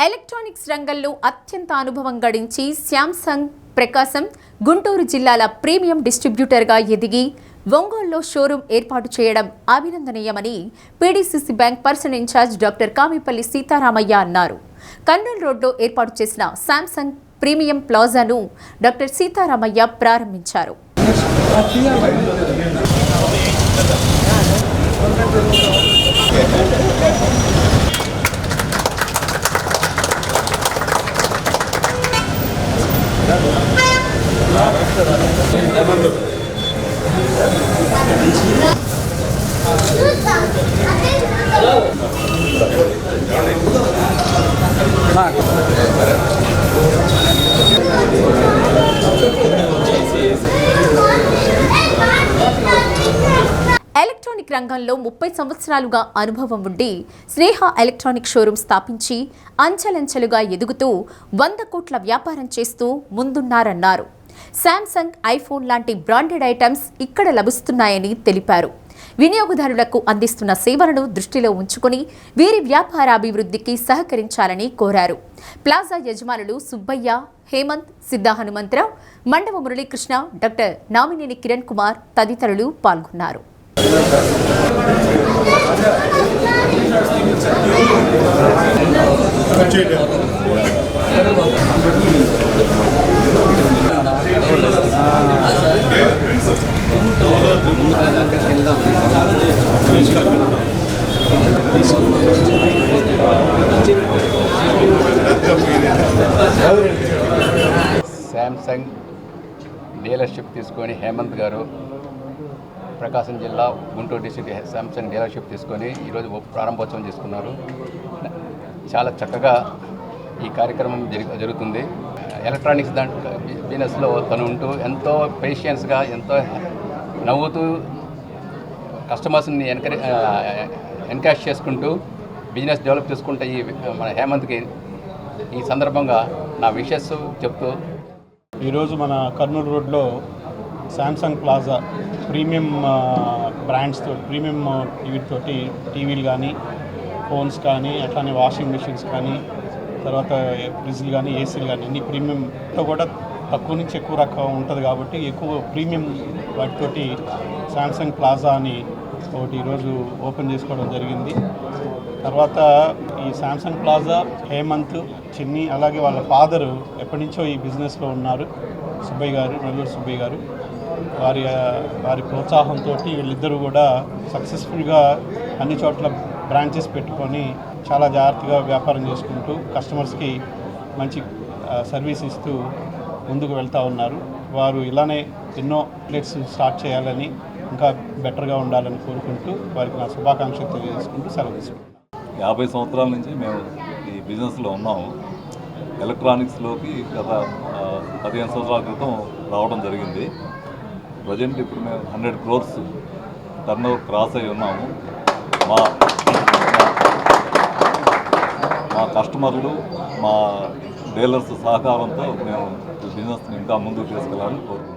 Electronics రంగంలో అత్యంత అనుభవం గడించి శాంసంగ్ ప్రకాశం గుంటూరు జిల్లాల ప్రీమియం డిస్ట్రిబ్యూటర్గా ఎదిగి ఒంగోలులో షోరూం ఏర్పాటు చేయడం అభినందనీయమని PDCC bank person incharge doctor Kamipalli Seetharamaiah అన్నారు. కర్నూలు రోడ్లో ఏర్పాటు చేసిన శాంసంగ్ ప్రీమియం ప్లాజాను డాక్టర్ సీతారామయ్య ప్రారంభించారు. ఎలక్ట్రానిక్ రంగంలో 30 సంవత్సరాలుగా అనుభవం ఉండి స్నేహ ఎలక్ట్రానిక్ షోరూం స్థాపించి అంచెలంచెలుగా ఎదుగుతూ 100 కోట్ల వ్యాపారం చేస్తూ ముందున్నారన్నారు. శాంసంగ్, ఐఫోన్ లాంటి బ్రాండెడ్ ఐటమ్స్ ఇక్కడ లభిస్తున్నాయని తెలిపారు. వినియోగదారులకు అందిస్తున్న సేవలను దృష్టిలో ఉంచుకుని వీరి వ్యాపారాభివృద్ధికి సహకరించాలని కోరారు. ప్లాజా యజమానులు సుబ్బయ్య, హేమంత్, సిద్ధ హనుమంతరావు, మండవ మురళీకృష్ణ, డాక్టర్ నామినేని కిరణ్ కుమార్ తదితరులు పాల్గొన్నారు. శాంసంగ్ డీలర్షిప్ తీసుకొని హేమంత్ గారు ప్రకాశం జిల్లా గుంటూరు డిస్ట్రిక్ట్ శాంసంగ్ డీలర్షిప్ తీసుకొని ఈరోజు ప్రారంభోత్సవం చేసుకున్నారు. చాలా చక్కగా ఈ కార్యక్రమం జరుగుతుంది. ఎలక్ట్రానిక్స్ బిజినెస్లో తను ఉంటూ ఎంతో పేషియన్స్గా, ఎంతో నవ్వుతూ కస్టమర్స్ని ఎన్కరేజ్ చేసుకుంటూ బిజినెస్ డెవలప్ చేసుకుంటే ఈ మన హేమంత్కి ఈ సందర్భంగా నా విషెస్ చెప్తూ ఈరోజు మన కర్నూలు రోడ్లో శాంసంగ్ ప్లాజా ప్రీమియం బ్రాండ్స్తో, ప్రీమియం వీటితోటి టీవీలు కానీ, ఫోన్స్ కానీ, అట్లానే వాషింగ్ మిషన్స్ కానీ, తర్వాత ఫ్రిడ్జ్లు కానీ, ఏసీలు కానీ అన్ని ప్రీమియంతో కూడా తక్కువ నుంచి ఎక్కువ రకం ఉంటుంది కాబట్టి ఎక్కువ ప్రీమియం వాటితోటి శాంసంగ్ ప్లాజా అని ఒకటి ఈరోజు ఓపెన్ చేసుకోవడం జరిగింది. తర్వాత ఈ శాంసంగ్ ప్లాజా హేమంత్, చిన్ని, అలాగే వాళ్ళ ఫాదరు ఎప్పటి నుంచో ఈ బిజినెస్లో ఉన్నారు, సుబ్బయ్య గారు, నల్లూరు సుబ్బయ్య గారు. వారి ప్రోత్సాహంతో వీళ్ళిద్దరూ కూడా సక్సెస్ఫుల్గా అన్ని చోట్ల బ్రాంచెస్ పెట్టుకొని చాలా జాగ్రత్తగా వ్యాపారం చేసుకుంటూ కస్టమర్స్కి మంచి సర్వీస్ ఇస్తూ ముందుకు వెళ్తూ ఉన్నారు. వారు ఇలానే ఎన్నో ప్లేట్స్ స్టార్ట్ చేయాలని, ఇంకా బెటర్గా ఉండాలని కోరుకుంటూ వారికి నా శుభాకాంక్షలు తెలియజేసుకుంటూ సెలవు తీసుకుంటాం. 50 సంవత్సరాల నుంచి మేము ఈ బిజినెస్లో ఉన్నాము. ఎలక్ట్రానిక్స్లోకి గత 15 సంవత్సరాల క్రితం రావడం జరిగింది. ప్రజెంట్ ఇప్పుడు మేము 100 crores టర్న్ ఓవర్ క్రాస్ అయి ఉన్నాము. మా కస్టమర్లు, మా డీలర్స్ సహకారంతో మేము బిజినెస్ని ఇంకా ముందుకు తీసుకెళ్ళాలని కోరుకుంటున్నాం.